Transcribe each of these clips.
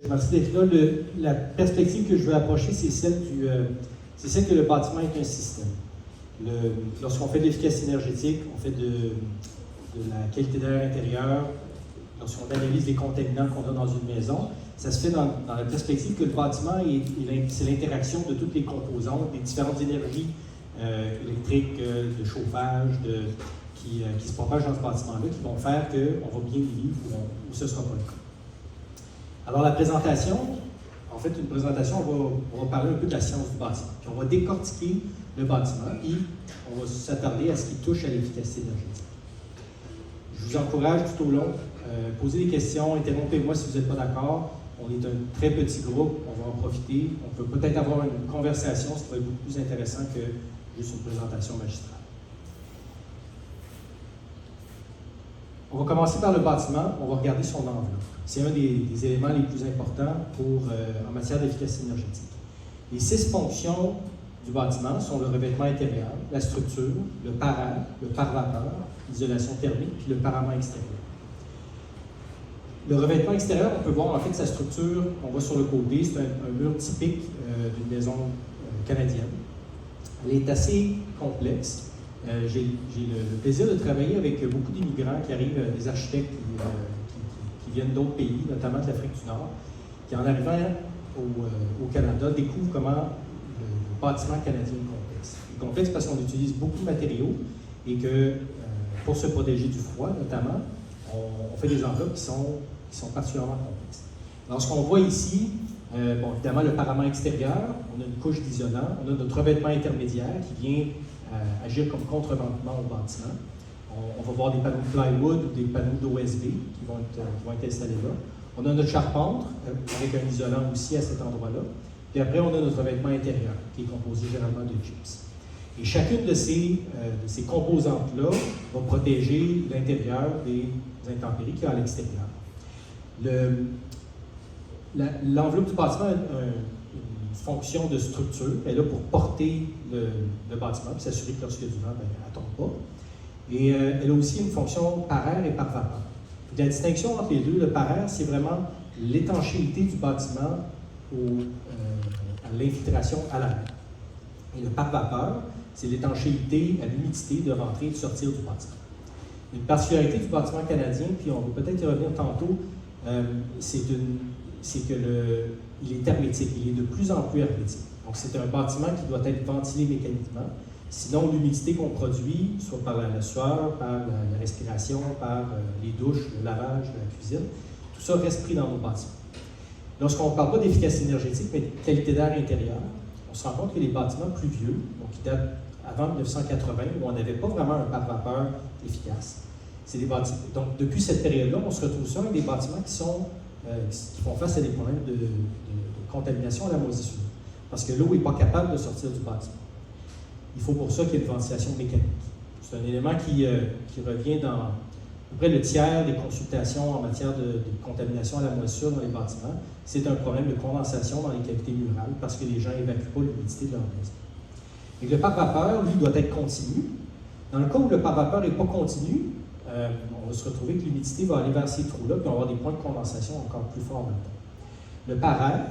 Merci d'être là. La perspective que je veux approcher, c'est celle que le bâtiment est un système. Lorsqu'on fait de l'efficacité énergétique, on fait de la qualité d'air intérieur, lorsqu'on analyse les contaminants qu'on a dans une maison, ça se fait dans la perspective que le bâtiment, c'est l'interaction de toutes les composantes, des différentes énergies électriques, de chauffage, qui se propagent dans ce bâtiment-là, qui vont faire qu'on va bien vivre ou ce ne sera pas le cas. Alors la présentation, en fait, une présentation, on va parler un peu de la science du bâtiment. Puis on va décortiquer le bâtiment et on va s'attarder à ce qui touche à l'efficacité énergétique. Je vous encourage tout au long, posez des questions, interrompez-moi si vous n'êtes pas d'accord. On est un très petit groupe, on va en profiter. On peut peut-être avoir une conversation, ce qui va être beaucoup plus intéressant que juste une présentation magistrale. On va commencer par le bâtiment, on va regarder son enveloppe. C'est un des éléments les plus importants en matière d'efficacité énergétique. Les 6 fonctions du bâtiment sont le revêtement intérieur, la structure, le pare-air, le pare-vapeur, l'isolation thermique, puis le parement extérieur. Le revêtement extérieur, on peut voir en fait sa structure, on voit sur le côté, c'est un mur typique d'une maison canadienne. Elle est assez complexe. J'ai le plaisir de travailler avec beaucoup d'immigrants qui arrivent, des architectes qui viennent d'autres pays, notamment de l'Afrique du Nord, qui en arrivant au Canada découvrent comment le bâtiment canadien est complexe. Il est complexe parce qu'on utilise beaucoup de matériaux et que pour se protéger du froid, notamment, on fait des enveloppes qui sont particulièrement complexes. Alors, ce qu'on voit ici, évidemment, le parement extérieur, on a une couche d'isolant, on a notre revêtement intermédiaire qui vient agir comme contrevêtement au bâtiment. On va voir des panneaux de plywood ou des panneaux d'OSB qui vont être installés là. On a notre charpente avec un isolant aussi à cet endroit-là. Puis après, on a notre revêtement intérieur qui est composé généralement de gyps. Et chacune de ces composantes-là va protéger l'intérieur des intempéries qu'il y a à l'extérieur. L'enveloppe du bâtiment a une fonction de structure. Elle est là pour porter le bâtiment, puis s'assurer que lorsqu'il y a du vent, elle ne tombe pas. Et elle a aussi une fonction par air et par vapeur. La distinction entre les deux, le par air, c'est vraiment l'étanchéité du bâtiment à l'infiltration à l'air. Et le par vapeur, c'est l'étanchéité à l'humidité de rentrer et de sortir du bâtiment. Une particularité du bâtiment canadien, puis on va peut-être y revenir tantôt, c'est qu'il est hermétique, il est de plus en plus hermétique. Donc c'est un bâtiment qui doit être ventilé mécaniquement, sinon l'humidité qu'on produit, soit par la sueur, par la respiration, par les douches, le lavage, la cuisine, tout ça reste pris dans nos bâtiments. Lorsqu'on ne parle pas d'efficacité énergétique, mais de qualité d'air intérieur, on se rend compte que les bâtiments plus vieux, donc qui datent avant 1980, où on n'avait pas vraiment un pare-vapeur efficace, c'est des bâtiments. Donc depuis cette période-là, on se retrouve sur avec des bâtiments qui font face à des problèmes de contamination à la moisissure, parce que l'eau n'est pas capable de sortir du bâtiment. Il faut pour ça qu'il y ait une ventilation mécanique. C'est un élément qui revient dans à peu près le tiers des consultations en matière de contamination à la moisissure dans les bâtiments. C'est un problème de condensation dans les cavités murales parce que les gens n'évacuent pas l'humidité de leur maison. Et le pare-vapeur, lui, doit être continu. Dans le cas où le pare-vapeur n'est pas continu, on va se retrouver que l'humidité va aller vers ces trous-là, puis on va avoir des points de condensation encore plus forts maintenant. Le par-air,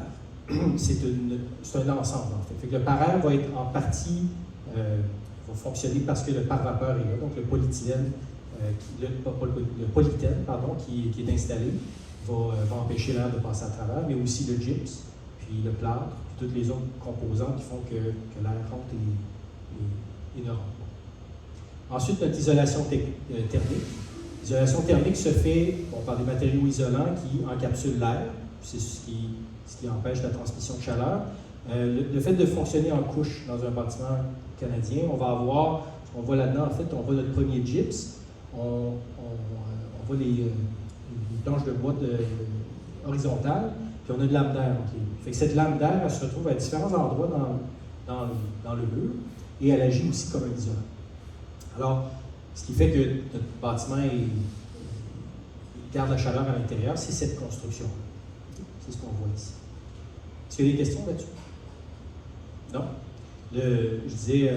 c'est un ensemble, en fait. Fait que le par-air va être en partie, va fonctionner parce que le pare-vapeur est là, donc le polythène, qui est installé va empêcher l'air de passer à travers, mais aussi le gyps, puis le plâtre, puis toutes les autres composants qui font que l'air rentre et ne rentre pas. Ensuite, notre isolation thermique. L'isolation thermique se fait par des matériaux isolants qui encapsulent l'air, c'est ce qui empêche la transmission de chaleur. Le fait de fonctionner en couche dans un bâtiment canadien, on va avoir, ce qu'on voit là-dedans, en fait, on voit notre premier gyps, on voit les planches de bois horizontales, puis on a de lame d'air entre les deux. Fait que cette lame d'air, elle se retrouve à différents endroits dans le mur, et elle agit aussi comme un isolant. Alors, ce qui fait que notre bâtiment garde la chaleur à l'intérieur, c'est cette construction. C'est ce qu'on voit ici. Est-ce qu'il y a des questions là-dessus? Non? Je disais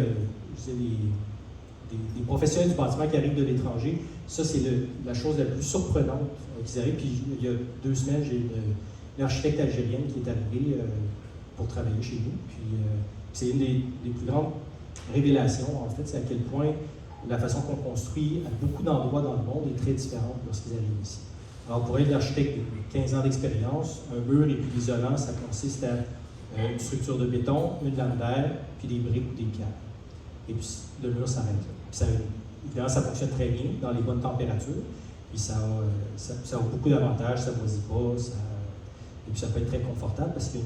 des professionnels du bâtiment qui arrivent de l'étranger, ça c'est la chose la plus surprenante qu'ils arrivent. Puis il y a 2 semaines, j'ai une une architecte algérienne qui est arrivée pour travailler chez nous. Puis c'est une des plus grandes révélations, en fait, c'est à quel point la façon qu'on construit à beaucoup d'endroits dans le monde est très différente lorsqu'ils arrivent ici. Alors, pour être l'architecte de 15 ans d'expérience, un mur et puis l'isolant, ça consiste à une structure de béton, une lame d'air, puis des briques ou des pierres. Et puis, le mur s'arrête là. Évidemment, ça fonctionne très bien dans les bonnes températures, puis ça a beaucoup d'avantages, ça ne moisit pas, et puis ça peut être très confortable parce que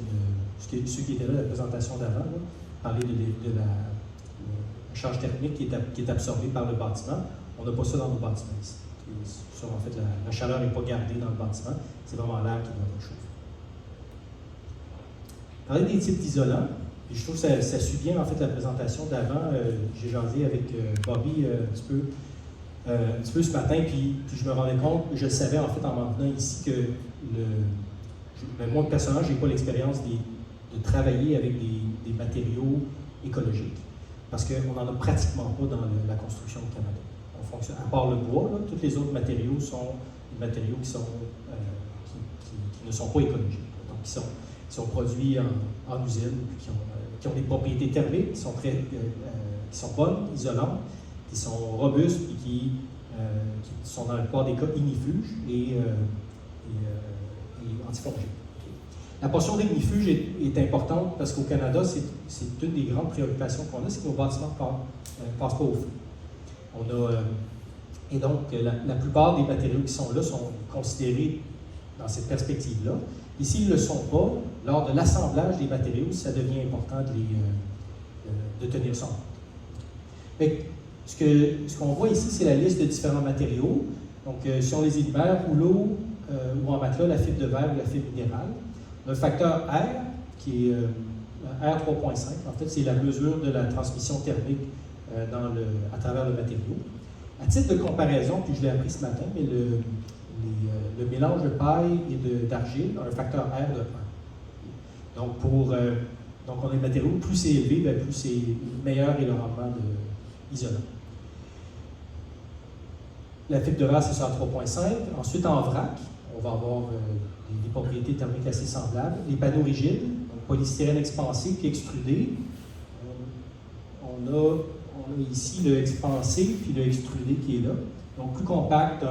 ceux qui étaient là, la présentation d'avant, parlaient de la charge thermique qui est absorbée par le bâtiment. On n'a pas ça dans nos bâtiments ici. En fait, la chaleur n'est pas gardée dans le bâtiment, c'est vraiment l'air qui doit réchauffer. Parler des types d'isolants, puis je trouve que ça suit bien en fait la présentation d'avant. J'ai jasé avec Bobby un petit peu ce matin, puis je me rendais compte, je le savais en fait en m'en venant ici que moi personnellement, je n'ai pas l'expérience de travailler avec des matériaux écologiques, parce qu'on n'en a pratiquement pas dans la construction au Canada. À part le bois, là, tous les autres matériaux sont des matériaux qui ne sont pas écologiques, donc qui sont produits en usine, qui ont des propriétés thermiques qui sont bonnes, isolantes, qui sont robustes et qui sont dans la plupart des cas ignifuges et antifongiques. La portion d'ignifuge est importante parce qu'au Canada, c'est une des grandes préoccupations qu'on a, c'est que nos bâtiments ne passent pas au feu. Et donc, la plupart des matériaux qui sont là sont considérés dans cette perspective-là. Et s'ils ne le sont pas, lors de l'assemblage des matériaux, ça devient important de tenir ça en compte. Ce qu'on voit ici, c'est la liste de différents matériaux. Donc, si on les énumère, rouleau ou en matelas, la fibre de verre ou la fibre minérale. Le facteur R, qui est R 3.5, en fait, c'est la mesure de la transmission thermique à travers le matériau. À titre de comparaison, puis je l'ai appris ce matin, mais le mélange de paille et d'argile a un facteur R de 1. Donc, on a des matériaux, plus c'est élevé, plus c'est meilleur est le rendement isolant. La fibre de verre, c'est ça à 3.5. Ensuite, en vrac, on va avoir des propriétés thermiques assez semblables. Les panneaux rigides, donc polystyrène expansé puis extrudé. On a ici le expansé puis le extrudé qui est là. Donc, plus compact.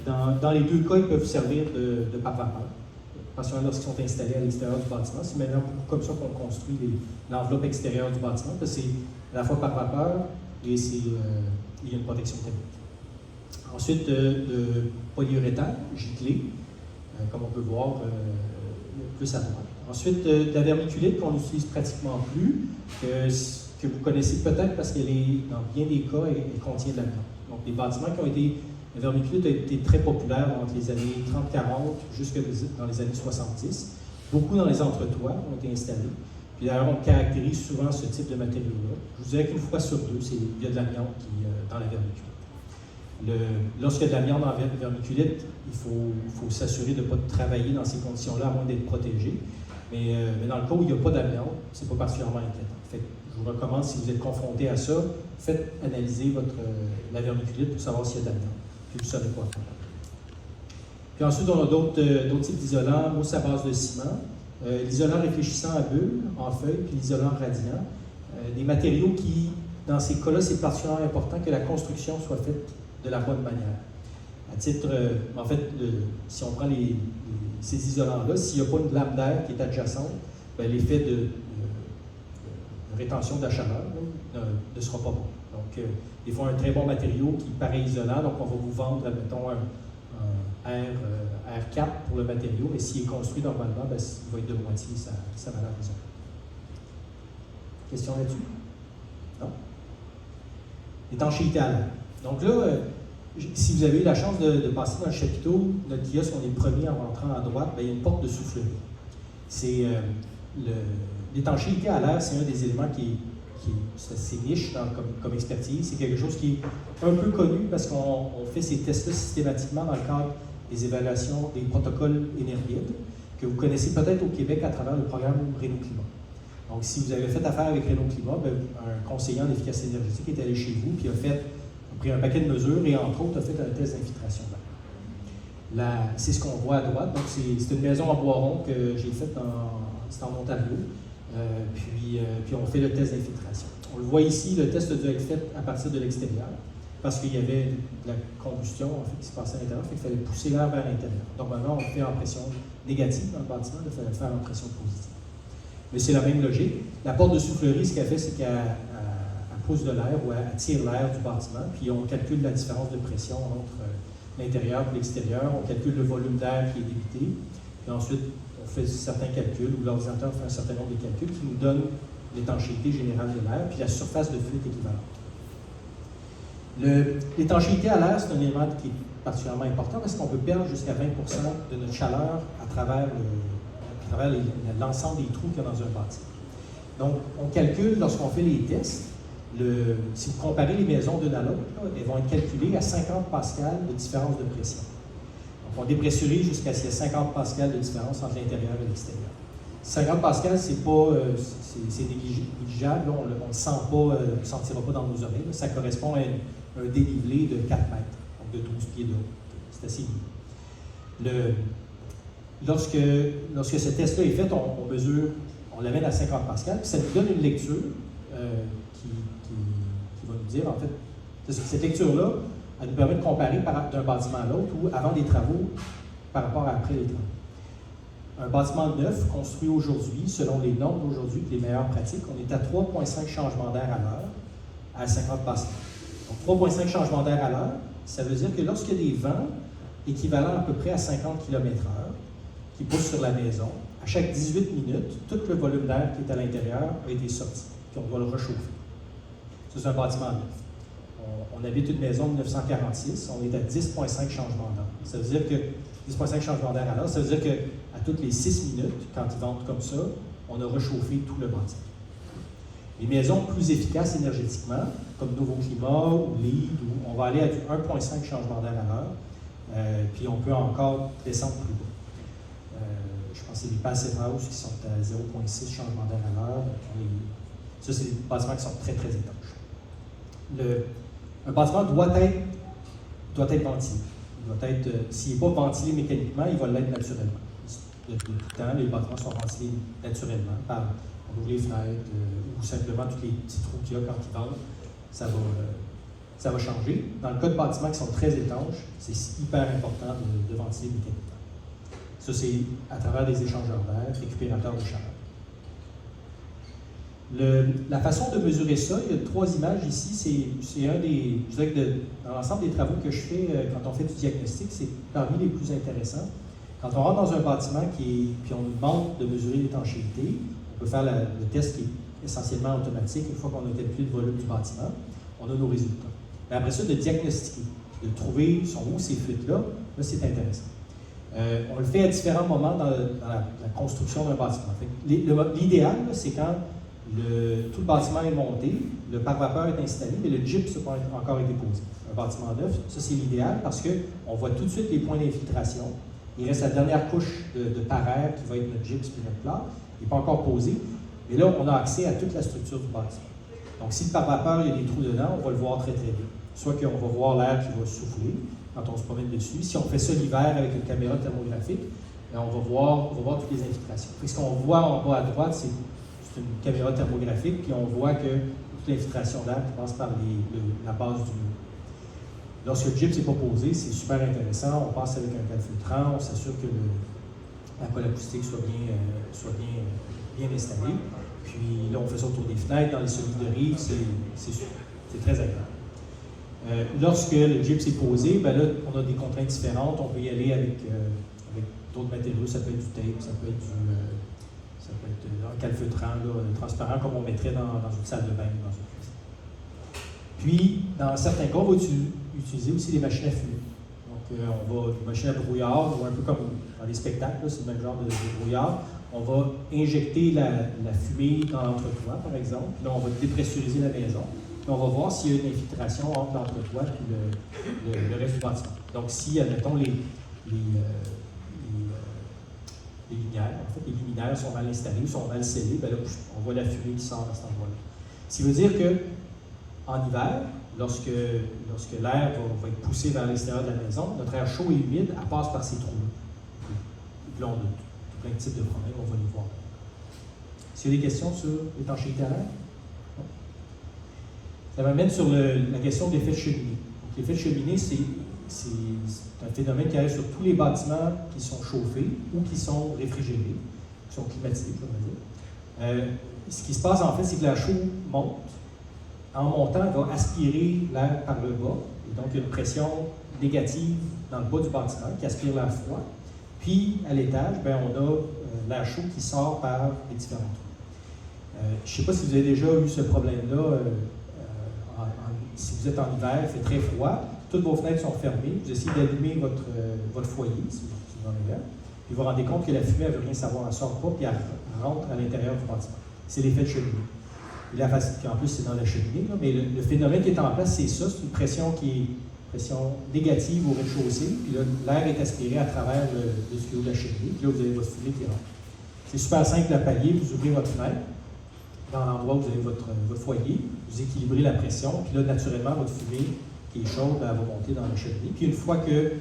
Dans les deux cas, ils peuvent servir de pare-vapeur. Parce que lorsqu'ils sont installés à l'extérieur du bâtiment, c'est maintenant beaucoup comme ça qu'on construit l'enveloppe extérieure du bâtiment, parce que c'est à la fois pare-vapeur et il y a une protection thermique. Ensuite, le polyuréthane giclé, comme on peut voir plus à droite. Ensuite, de la vermiculite qu'on n'utilise pratiquement plus, que vous connaissez peut-être parce qu'elle est, dans bien des cas, elle contient de l'amiante. Donc, les bâtiments qui ont été. La vermiculite a été très populaire entre les années 30-40 jusque dans les années 70. Beaucoup dans les entretoits ont été installés. Puis d'ailleurs, on caractérise souvent ce type de matériaux-là. Je vous dirais qu'une fois sur deux, il y a de l'amiante dans la vermiculite. Lorsqu'il y a de l'amiante dans la vermiculite, il faut s'assurer de ne pas travailler dans ces conditions-là, à moins d'être protégé. Mais dans le cas où il n'y a pas d'amiante, ce n'est pas particulièrement inquiétant. Fait que je vous recommande, si vous êtes confronté à ça, faites analyser la vermiculite pour savoir s'il y a de l'amiante. Puis vous savez quoi faire. Puis ensuite, on a d'autres types d'isolants, mousse à base de ciment, l'isolant réfléchissant à bulles, en feuilles, puis l'isolant radiant. Des matériaux qui, dans ces cas-là, c'est particulièrement important que la construction soit faite de la bonne manière. À titre, en fait, si on prend ces isolants-là, s'il n'y a pas une lame d'air qui est adjacente, l'effet de rétention de la chaleur ne sera pas bon. Donc, des fois, un très bon matériau qui paraît isolant, donc on va vous vendre, mettons, un R4 pour le matériau, mais s'il est construit normalement, il va être de moitié sa valeur raisonnable. Question là-dessus? Non? Étanchéité à l'air. Donc là, si vous avez eu la chance de passer dans le chapiteau, notre kiosque, on est le premier en rentrant à droite, il y a une porte de soufflerie. C'est l'étanchéité à l'air, c'est un des éléments qui c'est assez niche comme expertise. C'est quelque chose qui est un peu connu parce qu'on fait ces tests-là systématiquement dans le cadre des évaluations des protocoles Énervide, que vous connaissez peut-être au Québec à travers le programme Renault Climat. Donc, si vous avez fait affaire avec Renault Climat, un conseiller en efficacité énergétique est allé chez vous et a pris un paquet de mesures et, entre autres, a fait un test d'infiltration d'air. c'est ce qu'on voit à droite. Donc, c'est une maison en bois rond que j'ai faite c'est en Ontario. Puis on fait le test d'infiltration. On le voit ici, le test a dû être fait à partir de l'extérieur, parce qu'il y avait de la combustion en fait, qui se passait à l'intérieur, fait qu'il fallait pousser l'air vers l'intérieur. Normalement, on le fait en pression négative dans le bâtiment, il fallait le faire en pression positive. Mais c'est la même logique. La porte de soufflerie, ce qu'elle fait, c'est qu'elle pousse de l'air ou elle tire l'air du bâtiment, puis on calcule la différence de pression entre l'intérieur et l'extérieur, on calcule le volume d'air qui est débité, puis ensuite, on fait certains calculs, ou l'ordinateur fait un certain nombre de calculs qui nous donnent l'étanchéité générale de l'air, puis la surface de fuite équivalente. L'étanchéité à l'air, c'est un élément qui est particulièrement important parce qu'on peut perdre jusqu'à 20% de notre chaleur à travers l'ensemble des trous qu'il y a dans un bâtiment. Donc, on calcule, lorsqu'on fait les tests, si vous comparez les maisons d'une à l'autre, elles vont être calculées à 50 pascal de différence de pression. Donc, on dépressurise jusqu'à ce qu'il y ait 50 pascal de différence entre l'intérieur et l'extérieur. 50 pascal, c'est négligeable, on ne le sentira pas dans nos oreilles. Ça correspond à un dénivelé de 4 mètres, donc de 12 pieds de haut. C'est assez libre. Lorsque ce test-là est fait, on l'amène à 50 pascal, puis ça nous donne une lecture qui va nous dire, en fait, cette lecture-là, elle nous permet de comparer d'un bâtiment à l'autre ou avant des travaux par rapport à après les travaux. Un bâtiment neuf construit aujourd'hui, selon les normes d'aujourd'hui et les meilleures pratiques, on est à 3,5 changements d'air à l'heure à 50 pascal. Donc 3,5 changements d'air à l'heure, ça veut dire que lorsqu'il y a des vents équivalents à peu près à 50 km/h qui poussent sur la maison, à chaque 18 minutes, tout le volume d'air qui est à l'intérieur a été sorti, puis on doit le réchauffer. Ça, c'est un bâtiment neuf. On habite une maison de 1946, on est à 10,5 changements d'air. Ça veut dire que 10,5 changements d'air à l'heure, ça veut dire qu'à toutes les 6 minutes, quand ils ventent comme ça, on a réchauffé tout le bâtiment. Les maisons plus efficaces énergétiquement, comme Nouveau Climat ou LEED, on va aller à du 1,5 changements d'air à l'heure, puis on peut encore descendre plus bas. Je pense que c'est les Passive House qui sont à 0,6 changements d'air à l'heure. Ça, c'est des bâtiments qui sont très, très étanches. Un bâtiment doit être ventilé. S'il n'est pas ventilé mécaniquement, il va l'être naturellement. De tout le temps, les bâtiments sont ventilés naturellement par on ouvre les fenêtres ou simplement tous les petits trous qu'il y a quand ils ventent, ça va changer. Dans le cas de bâtiments qui sont très étanches, c'est hyper important de ventiler mécaniquement. Ça, c'est à travers des échangeurs d'air, récupérateurs de chaleur. La façon de mesurer ça, il y a 3 images ici. C'est un des. Je dirais que dans l'ensemble des travaux que je fais quand on fait du diagnostic, c'est parmi les plus intéressants. Quand on rentre dans un bâtiment puis on nous demande de mesurer l'étanchéité, on peut faire le test qui est essentiellement automatique. Une fois qu'on a calculé le volume du bâtiment, on a nos résultats. Mais après ça, de diagnostiquer, de trouver sont où ces fuites-là, là, c'est intéressant. On le fait à différents moments dans la construction d'un bâtiment. L'idéal, c'est quand tout le bâtiment est monté, le pare-vapeur est installé, mais le gyps n'a pas encore été posé. Un bâtiment neuf, ça c'est l'idéal parce qu'on voit tout de suite les points d'infiltration. Il reste la dernière couche de paraire qui va être notre gyps et notre plâtre. Il n'est pas encore posé, mais là, on a accès à toute la structure du bâtiment. Donc, si le pare-vapeur, il y a des trous dedans, on va le voir très, très bien. Soit qu'on va voir l'air qui va souffler quand on se promène dessus. Si on fait ça l'hiver avec une caméra thermographique, on va voir toutes les infiltrations. Ce qu'on voit en bas à droite, c'est une caméra thermographique, puis on voit que toute l'infiltration d'air qui passe par la base du mur. Lorsque le gyps n'est pas posé, c'est super intéressant. On passe avec un calfeutrant, on s'assure que la colle acoustique soit bien installée. Puis là, on fait ça autour des fenêtres, dans les solides de rive, c'est très agréable. Lorsque le gyps est posé, ben là, on a des contraintes différentes. On peut y aller avec d'autres matériaux. Ça peut être du tape, ça peut être un calfeutrant transparent comme on mettrait dans une salle de bain, dans une cuisine. Puis, dans certains cas, on va utiliser aussi des machines à fumer. Donc, on va une machine à brouillard, ou un peu comme dans les spectacles, c'est le même genre de brouillard. On va injecter la fumée dans l'entretoit, par exemple. Puis là, on va dépressuriser la maison. Puis on va voir s'il y a une infiltration entre l'entretoit et le reste du bâtiment. Donc, si, admettons, les lumières, en fait, les luminaires sont mal installées, sont mal scellées, bien là, on voit la fumée qui sort à cet endroit-là. Ce qui veut dire qu'en hiver, lorsque l'air va être poussé vers l'extérieur de la maison, notre air chaud et humide, elle passe par ces trous-là. Et puis là, on a tout plein de types de problèmes, on va les voir. Est-ce qu'il y a des questions sur l'étanchéité à l'air? Non? Ça m'amène sur la question de l'effet de cheminée. Donc, l'effet de cheminée, c'est un phénomène qui arrive sur tous les bâtiments qui sont chauffés ou qui sont réfrigérés, qui sont climatisés, je veux dire. Ce qui se passe, en fait, c'est que l'air chaud monte. En montant, il va aspirer l'air par le bas. Et donc, il y a une pression négative dans le bas du bâtiment qui aspire l'air froid. Puis, à l'étage, on a l'air chaud qui sort par les différents trous. Je ne sais pas si vous avez déjà eu ce problème-là. Si vous êtes en hiver, il fait très froid, toutes vos fenêtres sont fermées, vous essayez d'allumer votre foyer, si vous en avez un, puis vous vous rendez compte que la fumée, elle ne veut rien savoir, elle ne sort pas, puis elle rentre à l'intérieur du bâtiment. C'est l'effet de cheminée. Et la facilité, en plus, c'est dans la cheminée, là, mais le phénomène qui est en place, c'est ça, c'est une pression qui est pression négative au rez-de-chaussée, puis là, l'air est aspiré à travers le tuyau de la cheminée, puis là, vous avez votre fumée qui rentre. C'est super simple à pallier, vous ouvrez votre fenêtre, dans l'endroit où vous avez votre foyer, vous équilibrez la pression, puis là, naturellement, votre fumée qui est chaude, elle va monter dans la cheminée. Puis une fois que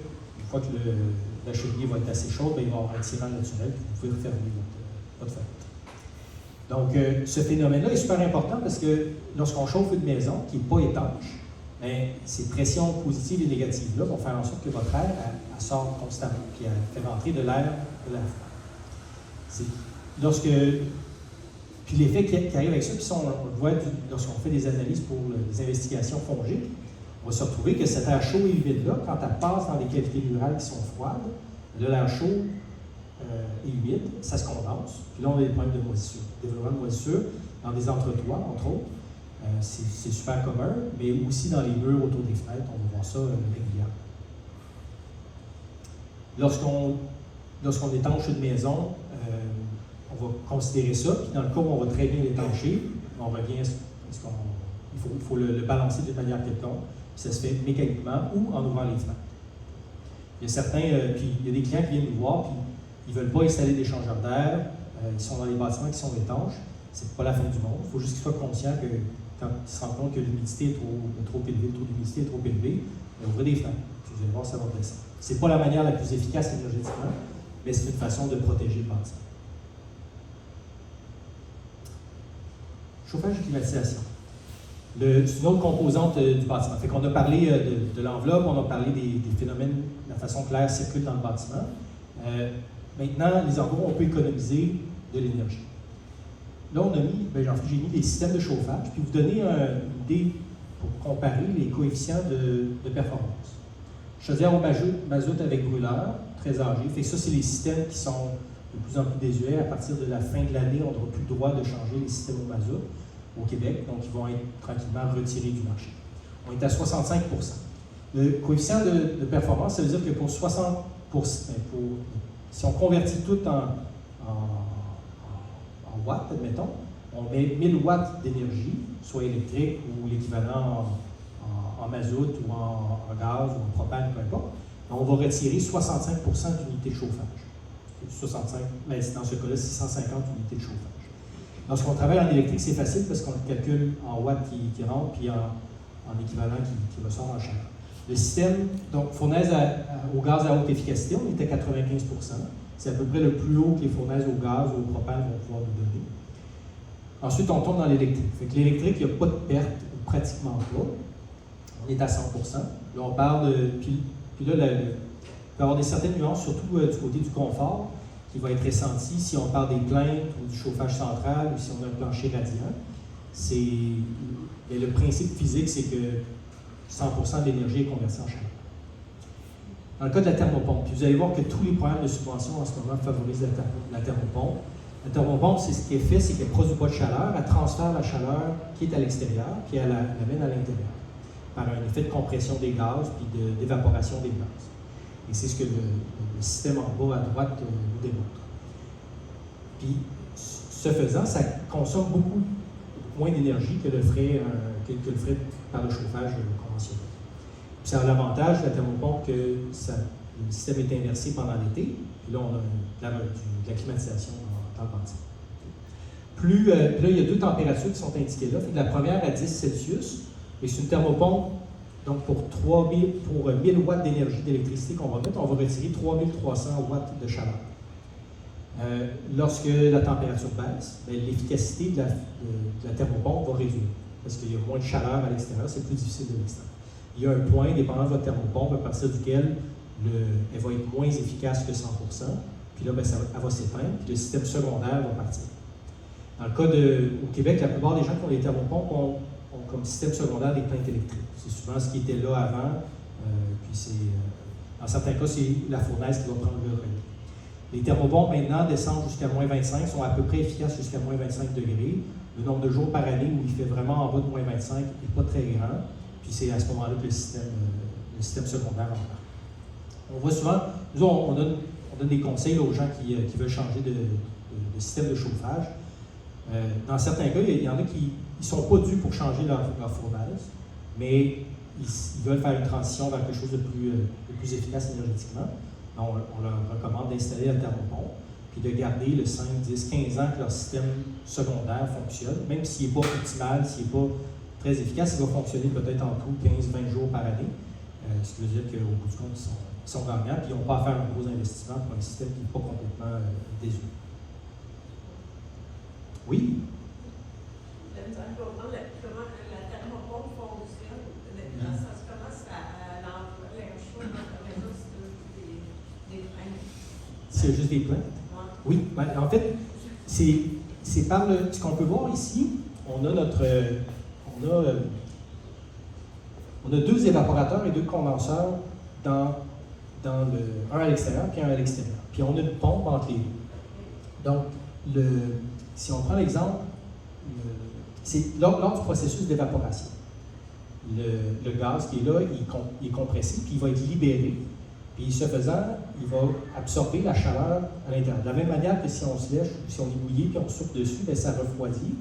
la cheminée va être assez chaude, il va y avoir un tirant naturel, puis vous pouvez refermer votre fenêtre. Donc, ce phénomène-là est super important parce que lorsqu'on chauffe une maison qui n'est pas étanche, ces pressions positives et négatives-là vont faire en sorte que votre air, elle sort constamment, puis elle fait rentrer de l'air froid. Puis l'effet qui arrive avec ça, puis ça, on le voit lorsqu'on fait des analyses pour les investigations fongiques, on va se retrouver que cet air chaud et humide-là, quand elle passe dans les cavités murales qui sont froides, de l'air chaud et humide, ça se condense. Puis là, on a des problèmes de moisissure. Développement de moisissure dans des entretoits, entre autres, c'est super commun, mais aussi dans les murs autour des fenêtres, on va voir ça régulièrement. Lorsqu'on étanche une maison, on va considérer ça, puis dans le cas où on va très bien l'étancher, on revient à ce il faut le balancer d'une manière quelconque, puis ça se fait mécaniquement ou en ouvrant les fenêtres. Il y a certains, puis il y a des clients qui viennent nous voir, puis ils ne veulent pas installer d'échangeurs d'air, ils sont dans des bâtiments qui sont étanches, c'est pas la fin du monde, il faut juste qu'ils soient conscients que quand ils se rendent compte que l'humidité est trop élevée, le taux d'humidité est trop élevé, ouvrez des fenêtres, puis vous allez voir, ça va descendre. Ce n'est pas la manière la plus efficace énergétiquement, mais c'est une façon de protéger le bâtiment. Chauffage et climatisation. C'est une autre composante du bâtiment. Fait qu'on a parlé de l'enveloppe, on a parlé des phénomènes, de la façon que l'air circule dans le bâtiment. Maintenant, les endroits où on peut économiser de l'énergie. Là, j'ai mis des systèmes de chauffage, puis vous donner une idée pour comparer les coefficients de performance. Chaudière au mazout avec brûleur, très âgé. Fait que ça, c'est les systèmes qui sont de plus en plus désuets. À partir de la fin de l'année, on n'aura plus le droit de changer les systèmes au mazout au Québec, donc ils vont être tranquillement retirés du marché. On est à 65%. Le coefficient de performance, ça veut dire que pour 60%, si on convertit tout en watts, admettons, on met 1000 watts d'énergie, soit électrique ou l'équivalent en mazout ou en gaz ou en propane, peu importe, on va retirer 65% d'unités de chauffage. 65, mais dans ce cas-là, 650 unités de chauffage. Lorsqu'on travaille en électrique, c'est facile parce qu'on calcule en watts qui rentrent puis en équivalent qui ressort en chaleur. Le système, donc fournaise au gaz à haute efficacité, on était à 95%. C'est à peu près le plus haut que les fournaises au gaz ou au propane vont pouvoir nous donner. Ensuite, on tombe dans l'électrique. Fait que l'électrique, il n'y a pas de perte, ou pratiquement pas. On est à 100%. Là, on parle de. Puis là, il peut y avoir certaines nuances, surtout du côté du confort, qui va être ressenti si on parle des plaintes ou du chauffage central ou si on a un plancher radiant. Le principe physique, c'est que 100% de l'énergie est convertie en chaleur. Dans le cas de la thermopompe, puis vous allez voir que tous les programmes de subvention en ce moment favorisent la thermopompe. La thermopompe, c'est ce qui est fait, c'est qu'elle ne produit pas de chaleur, elle transfère la chaleur qui est à l'extérieur, puis elle l'amène à l'intérieur, par un effet de compression des gaz, puis d'évaporation des gaz. Et c'est ce que le système en bas à droite nous démontre. Puis, ce faisant, ça consomme beaucoup moins d'énergie que le ferait par le chauffage conventionnel. Puis ça a l'avantage, la thermopompe, que le système est inversé pendant l'été, puis là, on a de la climatisation dans le bâtiment. Puis là, il y a deux températures qui sont indiquées là. Fait que la première à 10 Celsius, Et c'est une thermopompe, donc pour 1000 watts d'énergie d'électricité qu'on va mettre, on va retirer 3300 watts de chaleur. Lorsque la température baisse, l'efficacité de la thermopompe va réduire, parce qu'il y a moins de chaleur à l'extérieur, c'est plus difficile de l'extérieur. Il y a un point, dépendant de votre thermopompe, à partir duquel elle va être moins efficace que 100%, puis là, elle va s'éteindre, puis le système secondaire va partir. Dans le cas au Québec, la plupart des gens qui ont des thermopompes ont comme système secondaire des plaintes électriques. C'est souvent ce qui était là avant, puis dans certains cas, c'est la fournaise qui va prendre le relais. Les thermopompes maintenant descendent jusqu'à moins 25, sont à peu près efficaces jusqu'à moins 25 degrés. Le nombre de jours par année où il fait vraiment en bas de moins 25 n'est pas très grand, puis c'est à ce moment-là que le système secondaire en part. On voit souvent, nous on donne des conseils aux gens qui veulent changer de système de chauffage. Dans certains cas, il y en a qui ne sont pas dus pour changer leur fournaise, mais ils veulent faire une transition vers quelque chose de plus efficace énergétiquement. Donc, on leur recommande d'installer la thermopompe, puis de garder le 5, 10, 15 ans que leur système secondaire fonctionne, même s'il n'est pas optimal, s'il n'est pas très efficace, il va fonctionner peut-être en tout 15-20 jours par année, ce qui veut dire qu'au bout du compte, ils sont gagnants, puis ils n'ont pas à faire un gros investissement pour un système qui n'est pas complètement désuet. Oui? Comment la thermopompe fonctionne? Ça se commence à l'air chaud dans la maison, c'est des plaintes. C'est juste des plaintes? Oui. Ben, en fait, c'est par ce qu'on peut voir ici, on a deux évaporateurs et deux condenseurs un à l'extérieur puis un à l'extérieur. Puis on a une pompe entre les deux. Donc, si on prend l'exemple, c'est lors du processus d'évaporation. Le gaz qui est là, il est compressé, puis il va être libéré. Puis ce faisant, il va absorber la chaleur à l'intérieur. De la même manière que si on se lèche, si on est mouillé, puis on souffle dessus, bien, ça refroidit.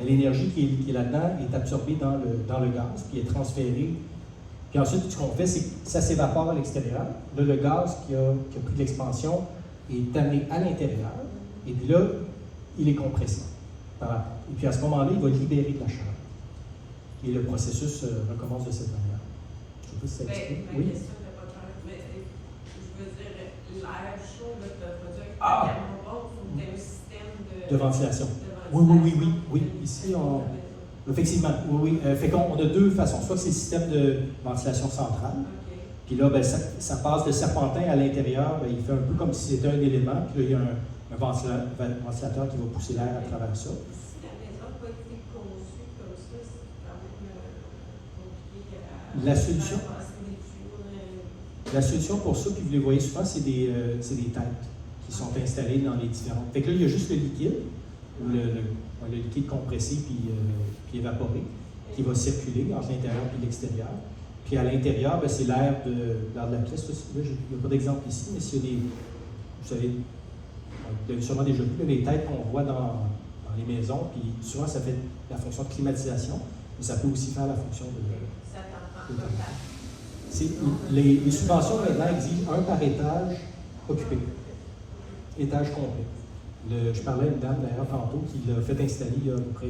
L'énergie qui est là-dedans est absorbée dans le gaz, puis est transférée. Puis ensuite, ce qu'on fait, c'est que ça s'évapore à l'extérieur. Là, le gaz qui a pris de l'expansion est amené à l'intérieur. Et puis là, il est compressé par la pompe. Et puis à ce moment-là, il va libérer de la chaleur. Et le processus recommence de cette manière. Je ne sais pas si ça explique. Oui? Question n'est pas claire, mais je veux dire, l'air chaud, là, tu vas dire que la thermopompe, il faut que tu aies un système de ventilation. Oui. Ici, effectivement, oui. Fait qu'on a deux façons. Soit c'est le système de ventilation centrale. Puis là, ben, ça passe de serpentin à l'intérieur. Ben, il fait un peu comme si c'était un élément. Puis là, il y a un ventilateur qui va pousser l'air à travers ça. Si la maison n'a pas été conçue comme ça, c'est quand même compliqué à passer des tuyaux. La solution pour ça, puis vous les voyez souvent, c'est des têtes qui sont installées dans les différentes. Fait que là, il y a juste le liquide, ou le liquide compressé puis évaporé, qui va circuler entre l'intérieur et l'extérieur. Puis à l'intérieur, ben, c'est l'air de la pièce. Là, il n'y a pas d'exemple ici, mais s'il y a vous avez sûrement déjà vu les têtes qu'on voit dans les maisons, puis souvent ça fait la fonction de climatisation, mais ça peut aussi faire la fonction de les subventions maintenant exigent un par étage occupé, étage complet. Je parlais à une dame d'ailleurs tantôt qui l'a fait installer il y a à peu près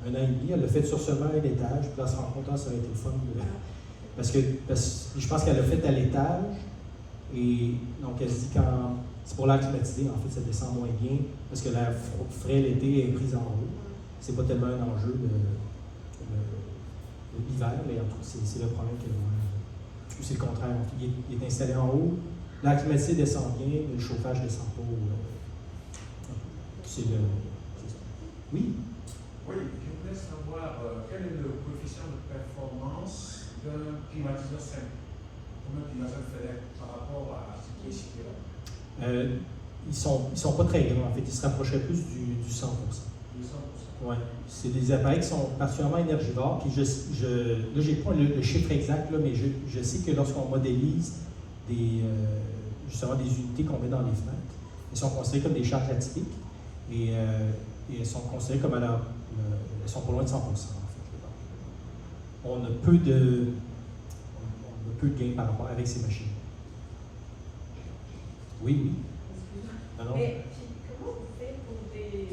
1 an et demi. Elle l'a fait sur seulement un étage, puis là, elle se rend compte, ça aurait été le fun. Parce que je pense qu'elle l'a fait à l'étage, et donc elle se dit quand c'est pour l'air climatisé, en fait, ça descend moins bien, parce que l'air frais l'été est pris en haut. C'est pas tellement un enjeu de l'hiver, mais en tout cas, c'est le problème que c'est le contraire. Il est installé en haut, l'air climatisé descend bien, mais le chauffage descend pas. C'est ça. Oui? Oui, je voulais savoir quel est le coefficient de performance d'un climatiseur simple, comme un climatiseur FEDEC par rapport à ce qui est ici là. Ils sont pas très grands, en fait. Ils se rapprocheraient plus du 100%. Du 100%? Oui. C'est des appareils qui sont particulièrement énergivores. Puis là, je n'ai pas le chiffre exact, là, mais je sais que lorsqu'on modélise justement des unités qu'on met dans les fenêtres, elles sont considérées comme des charges atypiques. Et elles sont considérées comme elles sont pas loin de 100%, en fait. On a peu de gains par rapport avec ces machines. Oui. Non. Mais puis, comment vous faites pour des...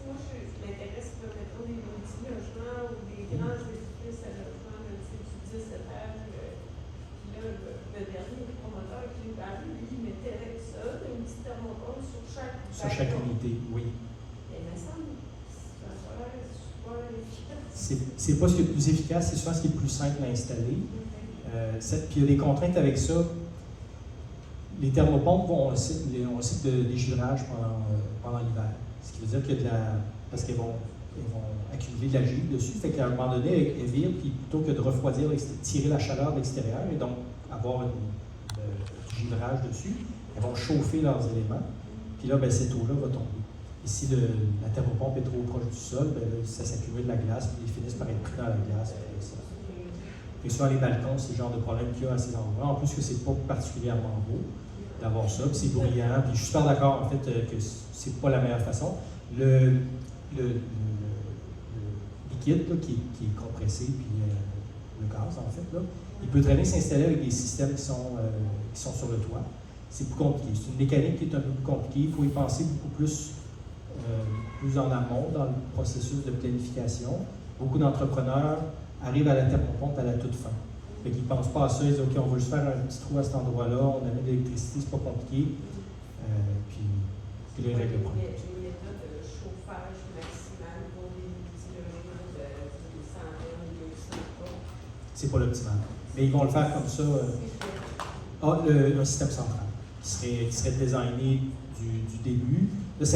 moi, je m'intéresse, mettons, des multi-logements ou des grands édifices à logement, sur chaque unité, oui. Et il me semble que ça soit pas efficace. C'est pas ce qui est le plus efficace, c'est souvent ce qui est le plus simple à installer. Puis il y a des contraintes avec ça. Les thermopompes ont un cycle de dégivre pendant l'hiver. Ce qui veut dire qu'il y a parce qu'elles vont accumuler de la givre dessus. Fait qu'à un moment donné, elles virent, puis plutôt que de refroidir, tirer la chaleur de l'extérieur et donc avoir du givrage dessus, elles vont chauffer leurs éléments. Puis là, cette eau-là va tomber. Et si la thermopompe est trop proche du sol, là, ça s'accumule de la glace, puis ils finissent par être pris dans la glace. Et souvent, les balcons, c'est le genre de problème qu'il y a à ces endroits. En plus que c'est pas particulièrement beau d'avoir ça, puis c'est bruyant. Puis je suis super d'accord, en fait, que c'est pas la meilleure façon. Le liquide là, qui est compressé, puis le gaz, en fait, là, il peut très bien s'installer avec des systèmes qui sont sur le toit. C'est plus compliqué. C'est une mécanique qui est un peu plus compliquée. Il faut y penser beaucoup plus en amont dans le processus de planification. Beaucoup d'entrepreneurs arrivent à la thermopompe à la toute fin. Ils ne pensent pas à ça, ils disent OK, on va juste faire un petit trou à cet endroit-là, on amène de l'électricité, c'est pas compliqué. Puis les règles le problème. Les méthodes de chauffage maximal pour des multilogés de centaines, de 200 pas. C'est pas l'optimal. Mais ils vont le faire comme ça. Un système central qui serait designé du début. Là,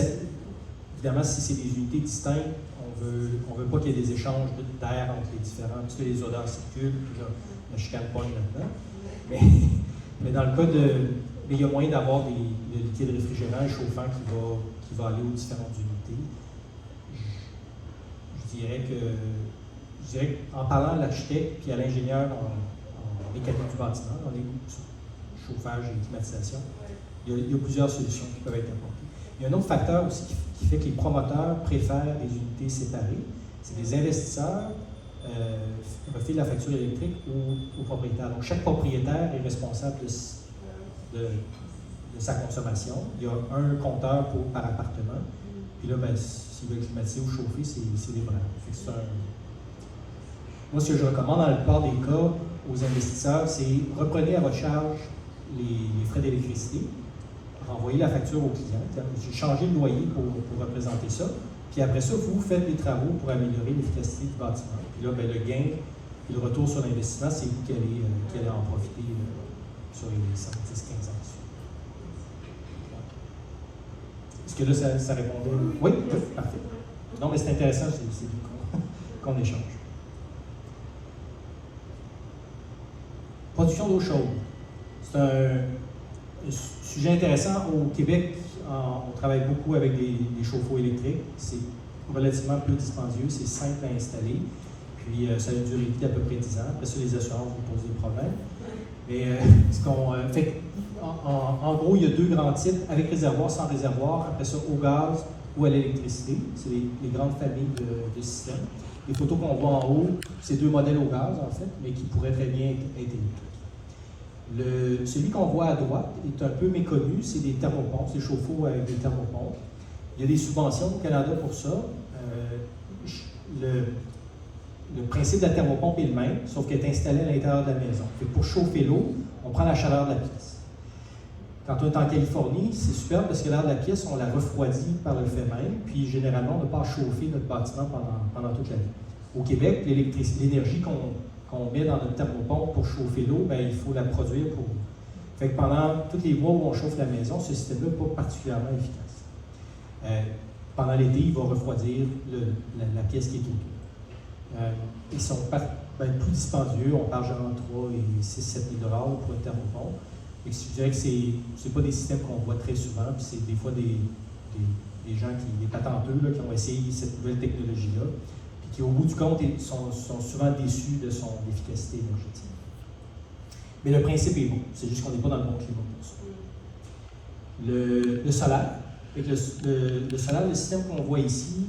évidemment, si c'est des unités distinctes, on veut pas qu'il y ait des échanges d'air entre les différents, parce que les odeurs circulent, puis là, la chicane pogne là-dedans. Mais dans le cas mais il y a moyen d'avoir des liquides réfrigérants et chauffants qui va aller aux différentes unités. Je dirais qu'en parlant à l'architecte puis à l'ingénieur en mécanique du bâtiment, dans les chauffage et climatisation, il y a plusieurs solutions qui peuvent être apportées. Il y a un autre facteur aussi qui fait que les promoteurs préfèrent des unités séparées. C'est des investisseurs refilent la facture électrique aux propriétaires. Donc, chaque propriétaire est responsable de sa consommation. Il y a un compteur par appartement. Puis là, s'il veut climatiser ou chauffer, c'est libre. Moi, ce que je recommande dans la plupart des cas aux investisseurs, c'est reprenez à votre charge les frais d'électricité, renvoyez la facture au client, changez le loyer pour représenter ça, puis après ça, vous faites des travaux pour améliorer l'efficacité du bâtiment. Puis là, le gain et le retour sur l'investissement, c'est vous qui allez en profiter sur les 10-15 ans. Est-ce que là, ça répondait? Oui? Parfait. Non, mais c'est intéressant, c'est qu'on échange. Production d'eau chaude. C'est un sujet intéressant. Au Québec, on travaille beaucoup avec des chauffe-eau électriques. C'est relativement peu dispendieux, c'est simple à installer. Puis ça a une durée de vie d'à peu près 10 ans. Après ça, les assurances vous posent des problèmes. Mais ce qu'on fait, en gros, il y a deux grands types, avec réservoir, sans réservoir. Après ça, au gaz ou à l'électricité. C'est les grandes familles de systèmes. Les photos qu'on voit en haut, c'est deux modèles au gaz, en fait, mais qui pourraient très bien être électriques. Celui qu'on voit à droite est un peu méconnu, c'est des thermopompes, c'est chauffe-eau avec des thermopompes. Il y a des subventions au Canada pour ça. Le principe de la thermopompe est le même, sauf qu'elle est installée à l'intérieur de la maison. Pour chauffer l'eau, on prend la chaleur de la pièce. Quand on est en Californie, c'est super parce que l'air de la pièce, on la refroidit par le fait même, puis généralement, on n'a pas à chauffer notre bâtiment pendant toute la vie. Au Québec, l'énergie qu'on met dans notre thermopompe pour chauffer l'eau, il faut la produire pour nous. Fait que pendant tous les mois où on chauffe la maison, ce système-là n'est pas particulièrement efficace. Pendant l'été, il va refroidir la pièce qui est autour. Ils sont plus dispendieux, on parle genre 3 et 6-7 000 $ pour une thermopompe. Et je dirais que c'est pas des systèmes qu'on voit très souvent, puis c'est des fois des gens, des patenteux là, qui ont essayé cette nouvelle technologie-là, puis qui au bout du compte sont souvent déçus de son efficacité énergétique. Mais le principe est bon, c'est juste qu'on n'est pas dans le bon climat pour ça. Le solaire. Le solaire, le système qu'on voit ici,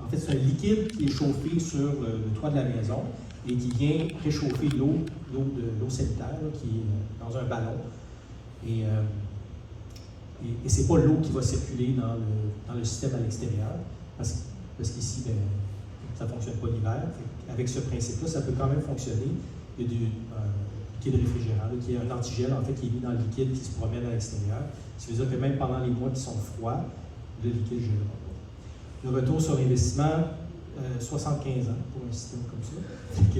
en fait, c'est un liquide qui est chauffé sur le toit de la maison et qui vient réchauffer l'eau sanitaire là, qui est dans un ballon. Et c'est pas l'eau qui va circuler dans le système à l'extérieur, parce qu'ici, ça ne fonctionne pas l'hiver. Avec ce principe-là, ça peut quand même fonctionner. Il y a du liquide réfrigérant, là, qui est un antigel, en fait, qui est mis dans le liquide qui se promène à l'extérieur. Ça veut dire que même pendant les mois qui sont froids, le liquide gèlera pas. Le retour sur l'investissement, 75 ans pour un système comme ça. Donc,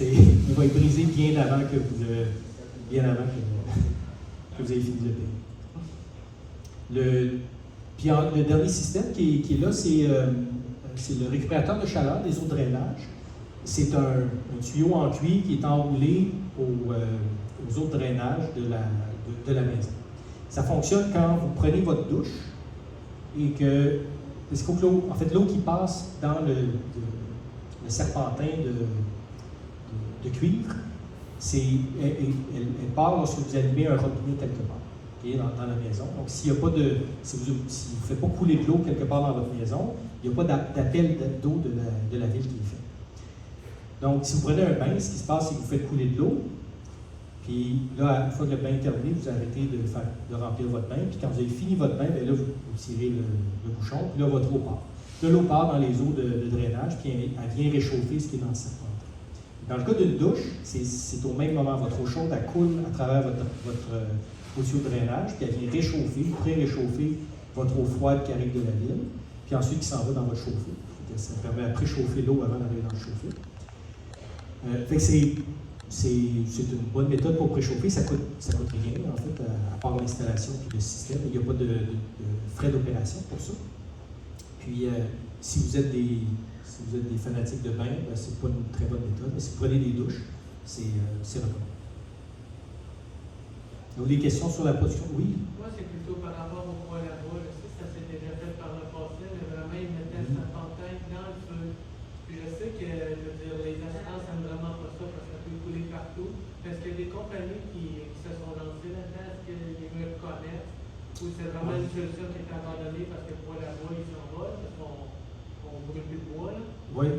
il va être brisé bien avant que vous ayez fini de le payer. Le dernier système qui est là, c'est le récupérateur de chaleur des eaux de drainage. C'est un tuyau en cuivre qui est enroulé aux eaux de drainage de la maison. Ça fonctionne quand vous prenez votre douche et que l'eau qui passe dans le serpentin de cuivre, elle part lorsque vous allumez un robinet quelque part, okay, dans la maison. Donc, si vous ne faites pas couler de l'eau quelque part dans votre maison, il n'y a pas d'appel d'eau de la ville qui est fait. Donc, si vous prenez un bain, ce qui se passe, c'est que vous faites couler de l'eau, puis là, une fois que le bain est terminé, vous arrêtez de remplir votre bain, puis quand vous avez fini votre bain, bien là, vous tirez le bouchon, puis là, votre eau part. Là, l'eau part dans les eaux de drainage, puis elle vient réchauffer ce qui est dans le serpentin. Dans le cas d'une douche, c'est au même moment, votre eau chaude, elle coule à travers votre tuyau de drainage, puis elle vient réchauffer, pré-réchauffer votre eau froide qui arrive de la ville, puis ensuite qui s'en va dans votre chauffe-eau. Ça permet de préchauffer l'eau avant d'arriver dans le chauffe-eau. C'est une bonne méthode pour préchauffer, ça coûte rien en fait, à part l'installation et le système. Il n'y a pas de frais d'opération pour ça. Puis si vous êtes des fanatiques de bain, ben, c'est pas une très bonne méthode, mais si vous prenez des douches, c'est recommandé. Vous avez des questions sur la production? Oui? Moi, c'est plutôt par rapport au poêle à bois. Je sais que ça s'est déjà fait par le passé, mais vraiment, ils mettaient un serpentin dans le feu. Puis je sais que les assurances n'aiment vraiment pas ça parce que ça peut couler partout. Est-ce qu'il y a des compagnies qui se sont lancées là-dedans? Est-ce qu'ils me connaissent? Ou c'est vraiment une solution qui est abandonnée parce que le poêle à bois, il s'envole parce qu'on ne brûle plus de bois? Là? Oui.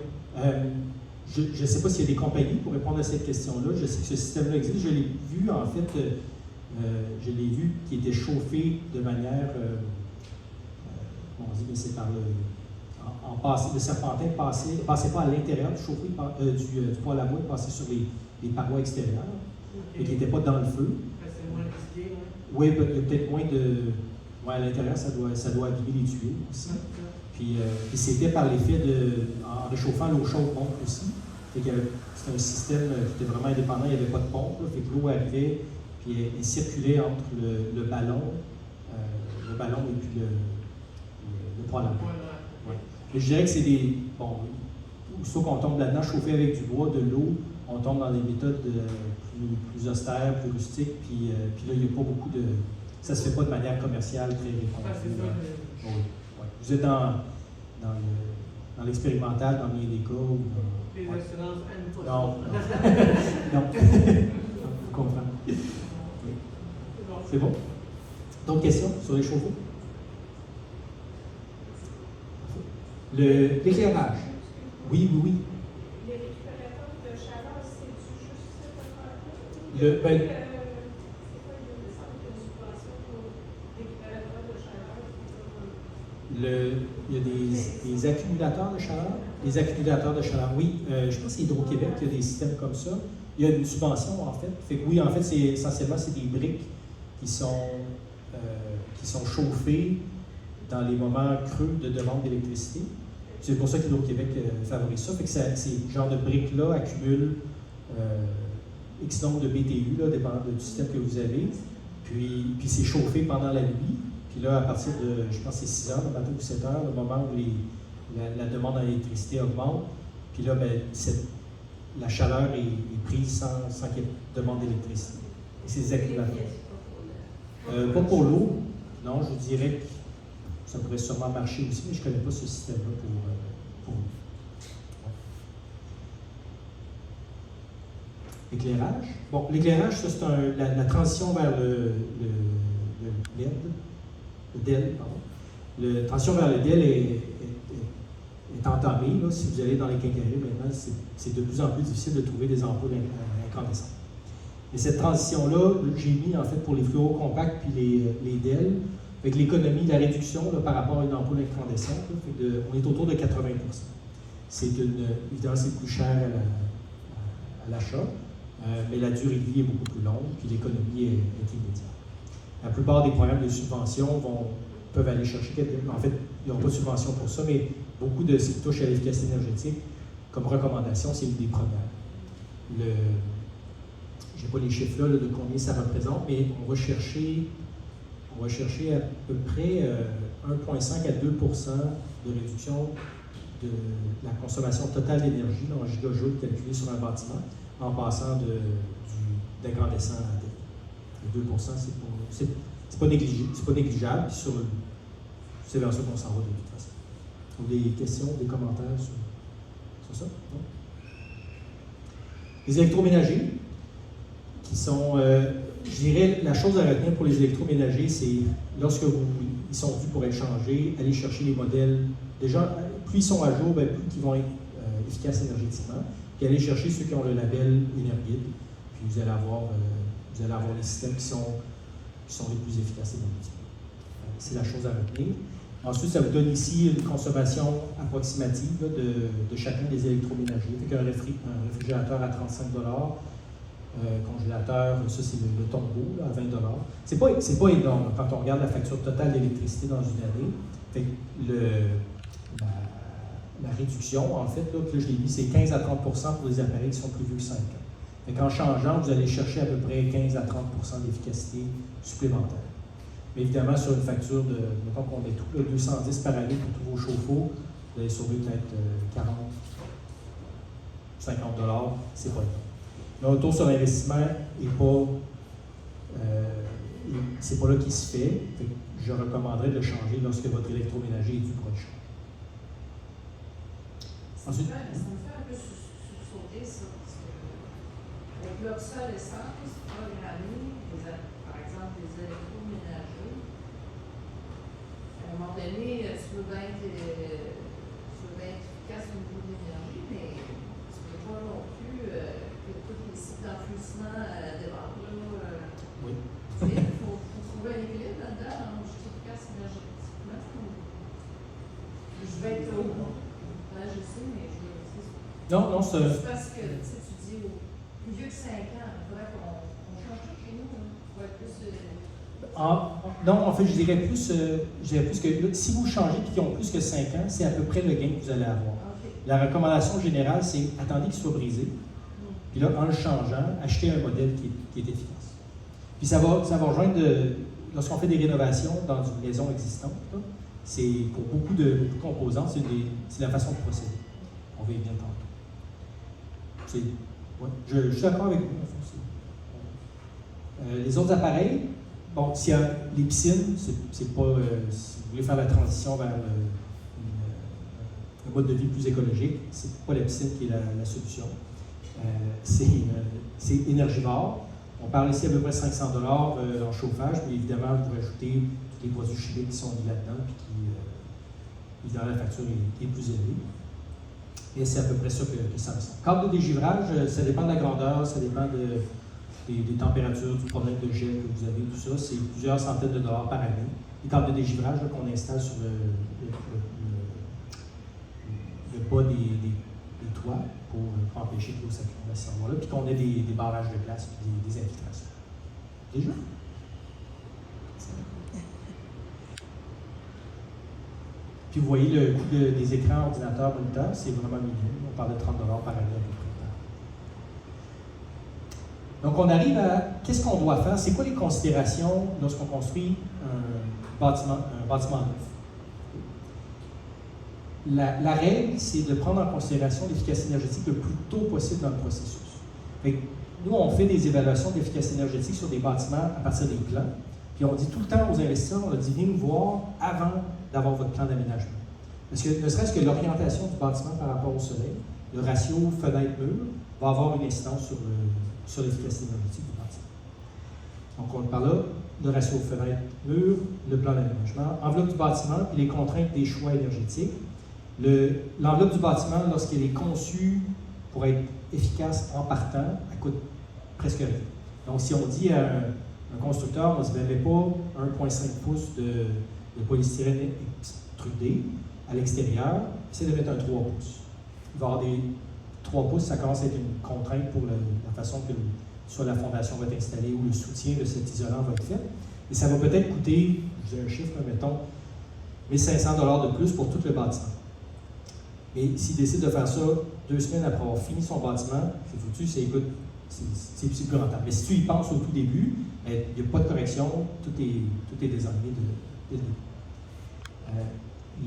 Je ne sais pas s'il y a des compagnies pour répondre à cette question-là. Je sais que ce système-là existe. Je l'ai vu, en fait, qui était chauffé de manière, on dit, mais c'est par le serpentin ne passait pas à l'intérieur du poêle à bois, il passait sur les parois extérieures, et qui n'était pas dans le feu. C'est moins risqué, hein? Oui, il y a peut-être moins de... Ouais, à l'intérieur, ça doit abîmer les tuyaux aussi. Puis c'était par l'effet en réchauffant, l'eau chaude monte aussi. C'était un système qui était vraiment indépendant, il n'y avait pas de pompe. Là, fait que l'eau arrivait, puis elle circulait entre le ballon et puis le poêle à bois. Ouais. Mais je dirais que c'est des... Bon, sauf qu'on tombe là-dedans, chauffer avec du bois, de l'eau, on tombe dans des méthodes plus austères, plus rustiques, puis là, il n'y a pas beaucoup de... Ça ne se fait pas de manière commerciale très répandue. Oui. Vous êtes dans l'expérimental, dans bien des cas. Les assurances aiment pas non. Non. Vous comprenez. Oui. C'est bon? D'autres questions sur les chauffe-eau? L'éclairage. Oui. Les récupérateurs de chaleur, c'est-tu juste ça? C'est quoi une sorte de subvention pour récupérateurs de chaleur? Il y a des accumulateurs de chaleur. Les accumulateurs de chaleur, oui. Je pense que c'est Hydro-Québec qui a des systèmes comme ça. Il y a une subvention, en fait. Fait que oui, en fait, essentiellement, c'est des briques qui sont chauffées dans les moments creux de demande d'électricité. C'est pour ça qu'Hydro-Québec favorise ça. Fait que ces genres de briques-là accumulent X nombre de BTU, là, dépendant du système que vous avez. Puis c'est chauffé pendant la nuit. Puis là, à partir de, je pense que c'est 6 heures, le matin ou 7 heures, le moment où la demande en électricité augmente. Puis là, ben, la chaleur est prise sans qu'il y ait de demande d'électricité. Et c'est des accumulateurs. Pas pour l'eau. Non, je dirais que ça pourrait sûrement marcher aussi, mais je ne connais pas ce système-là pour nous. Éclairage. Bon, l'éclairage, ça, c'est la transition vers le LED. Le DEL, pardon. La transition vers le DEL est entamée. Là, si vous allez dans les quincailleries maintenant, c'est de plus en plus difficile de trouver des ampoules incandescentes. Et cette transition-là, j'ai mis en fait pour les fluos compacts puis les DEL, avec l'économie, la réduction là, par rapport à une ampoule incandescente, là, on est autour de 80%. Évidemment, c'est plus cher à l'achat, mais la durée de vie est beaucoup plus longue, puis l'économie est immédiate. La plupart des programmes de subvention vont peuvent aller chercher en fait, ils n'ont pas de subvention pour ça, mais beaucoup de ce qui touche à l'efficacité énergétique, comme recommandation, c'est une des premières. Je n'ai pas les chiffres là, de combien ça représente, mais on va chercher à peu près 1,5 à 2 de réduction de la consommation totale d'énergie en gigajoules calculée sur un bâtiment en passant d'agrandissant à la tête. Le 2 c'est pas négligeable, puis c'est vers ça qu'on s'en va de toute façon. Donc, des questions, des commentaires sur ça? Non? Les électroménagers, qui sont, je dirais, la chose à retenir pour les électroménagers, c'est lorsque ils sont dus pour être changés, aller chercher les modèles. Déjà, plus ils sont à jour, plus ils vont être efficaces énergétiquement. Puis aller chercher ceux qui ont le label Energuide, puis vous allez avoir les systèmes qui sont les plus efficaces énergétiquement. C'est la chose à retenir. Ensuite, ça vous donne ici une consommation approximative de chacun des électroménagers. Fait qu'un réfrigérateur à 35 congélateur, ça c'est le tombeau là, à 20 C'est pas énorme quand on regarde la facture totale d'électricité dans une année. Fait que la réduction, en fait, là, je l'ai mis, c'est 15 à 30 pour les appareils qui sont plus vieux que 5 ans. Fait qu'en changeant, vous allez chercher à peu près 15 à 30 d'efficacité supplémentaire. Mais évidemment, sur une facture de, mettons qu'on met tout, là, 210 par année pour tous vos chauffe-eau, vous allez sauver peut-être 40, 50 c'est pas énorme. Le retour sur l'investissement c'est pas là qu'il se fait. Je recommanderais de le changer lorsque votre électroménager est dû pour être changé. Ensuite, ça me fait un peu sursauter ça, parce que avec leur seule essence, programmer, par exemple, les électroménagers, à un moment donné, tu veux bien être efficace au niveau de l'énergie, mais tu ne veux pas non plus que tous les sites d'enfouissement débordent là. oui. Il faut trouver un équilibre là-dedans, je suis efficace énergétiquement. Je vais être au bout. Je sais, mais Non, c'est parce que tu dis plus vieux que 5 ans, il faudrait qu'on change tout chez nous pour être plus. Non, en fait, je dirais plus que si vous changez et qu'ils ont plus que 5 ans, c'est à peu près le gain que vous allez avoir. Okay. La recommandation générale, c'est attendez qu'il soit brisé. Puis là, en le changeant, achetez un modèle qui est efficace. Puis ça va rejoindre, lorsqu'on fait des rénovations dans une maison existante, là, c'est pour beaucoup de composants, c'est la façon de procéder. On va y venir tantôt. Je suis d'accord avec vous. Les autres appareils, bon, s'il y a les piscines, c'est pas. Si vous voulez faire la transition vers un mode de vie plus écologique, c'est pas la piscine qui est la solution. C'est énergivore. On parle ici à peu près 500 $ en chauffage, mais évidemment, vous rajoutez tous les produits chimiques qui sont mis là-dedans, puis qui, évidemment, la facture est plus élevée. Et c'est à peu près ça que ça ressemble. Câble de dégivrage, ça dépend de la grandeur, ça dépend des températures, du problème de gel que vous avez, tout ça. C'est plusieurs centaines de dollars par année. Les câbles de dégivrage qu'on installe sur le bas des toits pour empêcher que l'eau s'accumule à cet endroit-là, puis qu'on ait des barrages de glace et des infiltrations. Déjà? Puis vous voyez le coût des écrans ordinateurs moniteurs, c'est vraiment minime. On parle de 30 $ par année à peu près. Donc on arrive à qu'est-ce qu'on doit faire? C'est quoi les considérations lorsqu'on construit un bâtiment neuf? La règle, c'est de prendre en considération l'efficacité énergétique le plus tôt possible dans le processus. Fait que nous, on fait des évaluations d'efficacité énergétique sur des bâtiments à partir des plans. Puis on dit tout le temps aux investisseurs, on a dit, venez nous voir avant d'avoir votre plan d'aménagement. Parce que ne serait-ce que l'orientation du bâtiment par rapport au soleil, le ratio fenêtre-mur, va avoir une incidence sur l'efficacité énergétique du bâtiment. Donc on parle là, le ratio fenêtre-mur, le plan d'aménagement, enveloppe du bâtiment, puis les contraintes des choix énergétiques. L'enveloppe du bâtiment, lorsqu'elle est conçue pour être efficace en partant, elle coûte presque rien. Donc, si on dit à un constructeur, on ne se met pas 1,5 pouces de polystyrène extrudé à l'extérieur, essaie de mettre un 3 pouces. Il va y avoir des 3 pouces, ça commence à être une contrainte pour la façon que soit la fondation va être installée ou le soutien de cet isolant va être fait. Et ça va peut-être coûter, je dis un chiffre, mettons, $1 500 de plus pour tout le bâtiment. Mais s'il décide de faire ça 2 semaines après avoir fini son bâtiment, c'est foutu, c'est plus rentable. Mais si tu y penses au tout début, il n'y a pas de correction, tout est désormais dès le début.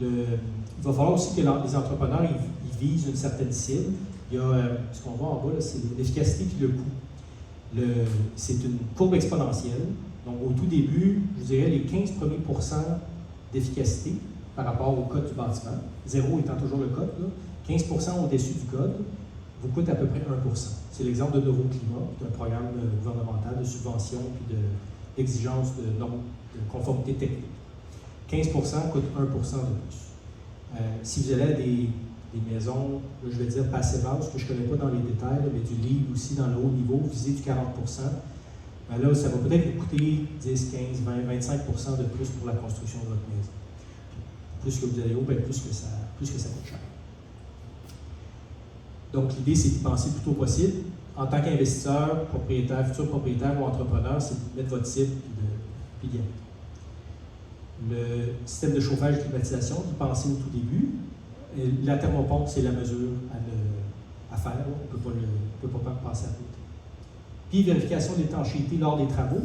Il va falloir aussi que les entrepreneurs ils visent une certaine cible. Il y a ce qu'on voit en bas, c'est l'efficacité et le coût. C'est une courbe exponentielle. Donc, au tout début, je dirais les 15 premiers % d'efficacité par rapport au code du bâtiment, 0 étant toujours le code, là, 15 % au-dessus du code vous coûte à peu près 1 %. C'est l'exemple de Neuroclimat, qui est un programme gouvernemental de subvention et d'exigence de conformité technique. 15 % coûte 1 % de plus. Si vous allez à des maisons, là, je vais dire passive house, que je ne connais pas dans les détails, mais du lead aussi dans le haut niveau, visez du 40 %, ben là, ça va peut-être vous coûter 10, 15, 20, 25 % de plus pour la construction de votre maison. Plus que vous allez haut, ben plus que ça coûte cher. Donc, l'idée, c'est d'y penser le plus tôt possible. En tant qu'investisseur, propriétaire, futur propriétaire ou entrepreneur, c'est de mettre votre cible et d'y aller. Le système de chauffage et climatisation, d'y penser au tout début. Et la thermopompe, c'est la mesure à faire. On ne peut pas passer à côté. Puis, vérification d'étanchéité lors des travaux.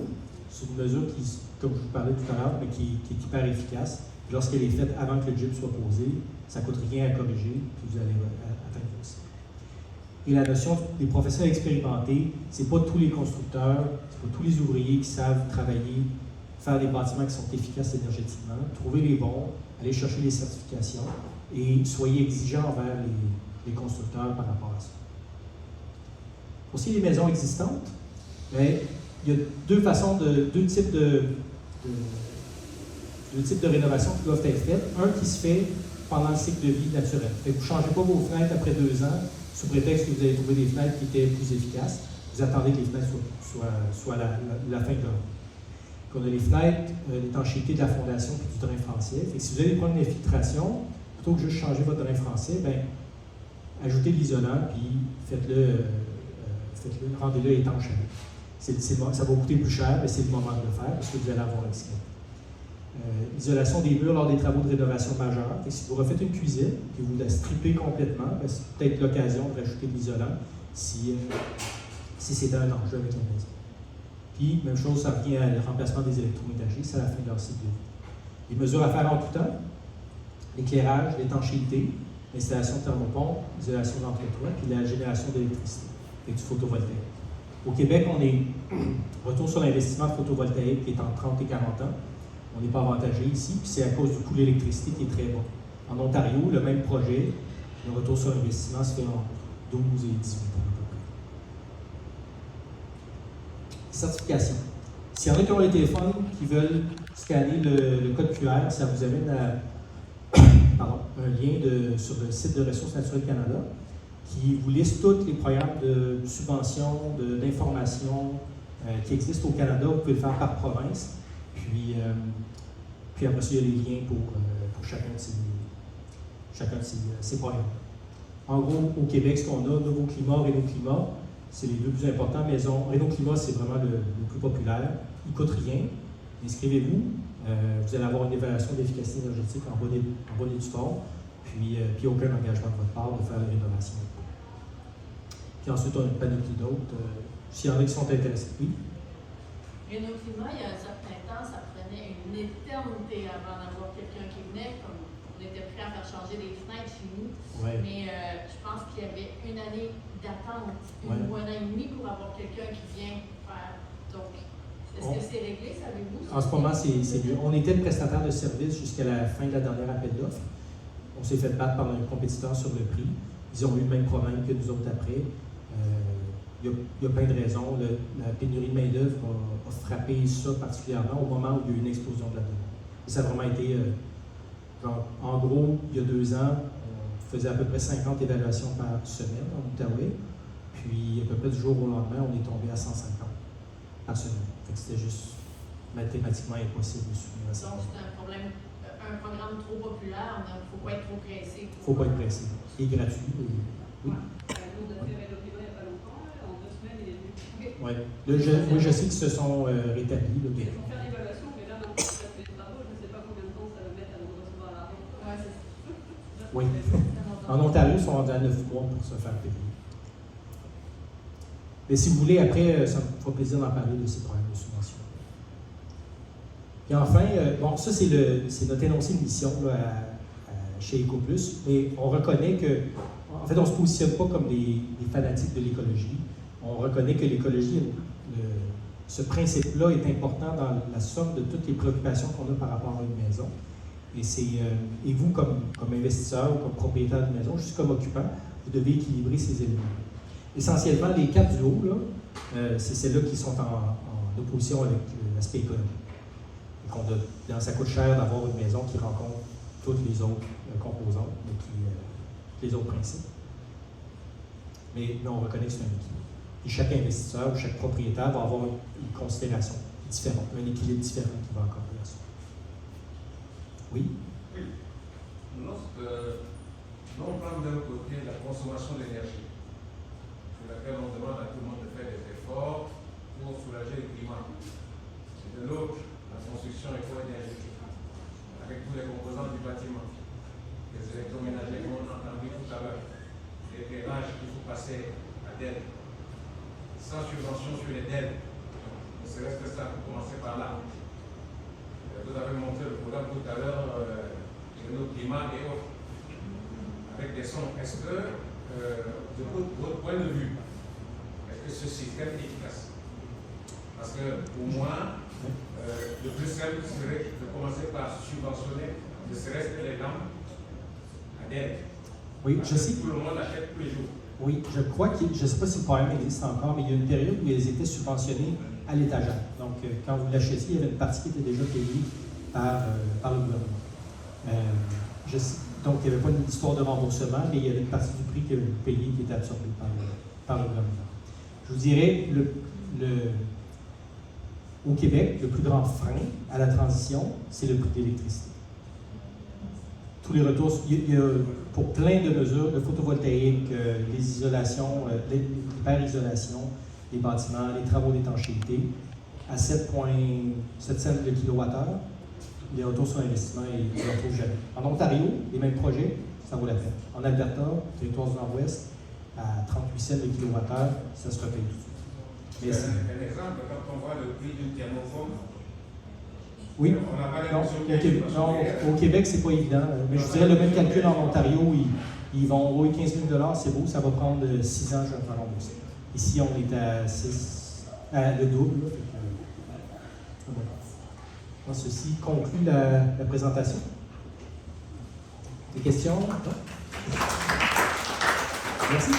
C'est une mesure qui, comme je vous parlais tout à l'heure, mais qui est hyper efficace. Lorsqu'elle est faite avant que le gyp soit posé, ça ne coûte rien à corriger, puis vous allez atteindre vos cibles. Et la notion des professionnels expérimentés, ce n'est pas tous les constructeurs, ce n'est pas tous les ouvriers qui savent travailler, faire des bâtiments qui sont efficaces énergétiquement. Trouvez les bons, allez chercher les certifications et soyez exigeants envers les constructeurs par rapport à ça. Pour ce qui est des maisons existantes, bien, il y a deux types de rénovation qui doivent être faites. Un qui se fait pendant le cycle de vie naturel. Vous ne changez pas vos fenêtres après 2 ans sous prétexte que vous avez trouvé des fenêtres qui étaient plus efficaces. Vous attendez que les fenêtres soient à la fin de leur vie. On a les fenêtres, l'étanchéité de la fondation et du drain français. Fait que si vous allez prendre une infiltration, plutôt que juste changer votre drain français, bien, ajoutez de l'isolant puis faites-le, rendez-le étanche. Ça va coûter plus cher, mais c'est le moment de le faire parce que vous allez avoir un discount. Isolation des murs lors des travaux de rénovation majeure. Et si vous refaites une cuisine et vous la strippez complètement, c'est peut-être l'occasion de rajouter de l'isolant si c'est un enjeu avec la maison. Puis, même chose, ça revient à le remplacement des électroménagers, c'est à la fin de leur cycle de vie. Les mesures à faire en tout temps, l'éclairage, l'étanchéité, l'installation de thermopompe, l'isolation d'entre-toits, puis la génération d'électricité avec du photovoltaïque. Au Québec, on est retour sur l'investissement photovoltaïque qui est entre 30 et 40 ans. On n'est pas avantagé ici, puis c'est à cause du coût de l'électricité qui est très bas. En Ontario, le même projet, le retour sur l'investissement se fait en 12 et 18 ans à peu près. Certification. S'il y en a qui ont les téléphones qui veulent scanner le code QR, ça vous amène à un lien sur le site de Ressources naturelles Canada qui vous liste tous les programmes de subvention, d'information qui existent au Canada. Vous pouvez le faire par province. Puis après ça, il y a les liens pour chacun de ces programmes. En gros, au Québec, ce qu'on a, Neuroclimat, Rénoclimat, c'est les deux plus importants. Rénoclimat, c'est vraiment le plus populaire. Il ne coûte rien. Inscrivez-vous. Vous allez avoir une évaluation d'efficacité énergétique en bas du fort. Puis aucun engagement de votre part de faire la rénovation. Puis ensuite, on a une panoplie d'autres. S'il y en a qui sont intéressés, oui. Rénoclimat, il y a un certain temps, ça prenait une éternité avant d'avoir quelqu'un qui venait, comme on était prêt à faire changer les fenêtres chez nous. Ouais. Mais je pense qu'il y avait une année d'attente, ou un an et demi pour avoir quelqu'un qui vient faire. Donc, est-ce que c'est réglé, savez-vous? En ce moment, c'est mieux. On était le prestataire de service jusqu'à la fin de la dernière appel d'offres. On s'est fait battre par un compétiteur sur le prix. Ils ont eu le même problème que nous autres après. Il y a plein de raisons. La pénurie de main-d'œuvre a frappé ça particulièrement au moment où il y a eu une explosion de la demande. Et ça a vraiment été, en gros, il y a 2 ans, on faisait à peu près 50 évaluations par semaine en Outaouais. Puis, à peu près du jour au lendemain, on est tombé à 150 par semaine. Fait que c'était juste mathématiquement impossible de soutenir ça. Donc, c'est un programme trop populaire, il ne faut pas être trop pressé. Il ne faut pas être pressé. Il est gratuit. Oui. Oui, je sais qu'ils se sont rétablis. Ils vont faire l'évaluation, mais là, maintenant, ça fait des travaux, je ne sais pas combien de temps ça va mettre à nous recevoir la En Ontario, ils sont rendus à 9 mois pour se faire payer. Mais si vous voulez, après, ça me fera plaisir d'en parler de ces problèmes de subvention. Puis enfin, bon, ça c'est notre énoncé de mission là, chez EcoPlus, mais on reconnaît que, en fait, on ne se positionne pas comme des fanatiques de l'écologie. On reconnaît que l'écologie, ce principe-là est important dans la somme de toutes les préoccupations qu'on a par rapport à une maison. Et vous, comme investisseur ou comme propriétaire de maison, juste comme occupant, vous devez équilibrer ces éléments. Essentiellement, les quatre du haut, c'est celles-là qui sont en opposition avec l'aspect économique. Ça coûte cher d'avoir une maison qui rencontre toutes les autres composantes, les autres principes. Mais on reconnaît que c'est un équilibre. Et chaque investisseur ou chaque propriétaire va avoir une considération différente, un équilibre différent qui va accorder à ça. Oui? Oui. Lorsque nous on parle d'un côté de la consommation d'énergie, sur laquelle on demande à tout le monde de faire des efforts pour soulager le climat. Et de l'autre, la construction éco-énergétique, avec tous les composants du bâtiment, les électroménagers qu'on a entendu tout à l'heure, l'éclairage qu'il faut passer à DEL, sans subvention sur les DEL, ne serait-ce que ça, pour commencer par là. Vous avez montré le programme tout à l'heure de nos climats et autres, avec des sons. Est-ce que, de votre point de vue, est-ce que ce système est efficace? Parce que pour moi, le plus simple serait de commencer par subventionner, ne serait-ce que les lampes à DEL. Oui, je sais. Tout le monde achète tous les jours. Oui, je crois je ne sais pas si le problème existe encore, mais il y a une période où elles étaient subventionnées à l'étagère. Donc, quand vous l'achetiez, il y avait une partie qui était déjà payée par le gouvernement. Donc, il n'y avait pas une histoire de remboursement, mais il y avait une partie du prix que vous payiez qui était absorbée par le gouvernement. Je vous dirais, au Québec, le plus grand frein à la transition, c'est le prix de l'électricité. Tous les retours, il y a pour plein de mesures, le photovoltaïque, les isolations, l'hyper-isolation des bâtiments, les travaux d'étanchéité, à 7,7 cents le kilowattheure, les retours sur investissement, ils ne retrouvent jamais. En Ontario, les mêmes projets, ça vaut la peine. En Alberta, territoire du Nord-Ouest, à 38 cents le kilowattheure, ça se repaye tout de suite. Un exemple, quand on voit le prix d'une thermophone, oui, on n'a pas non, au Québec, c'est pas évident. Mais je dirais le même calcul en Ontario, ils vont envoyer 15 000 $, c'est beau, ça va prendre 6 ans, je vais me faire rembourser. Ici, on est à 6, le double. Là, ceci conclut la présentation. Des questions? Merci.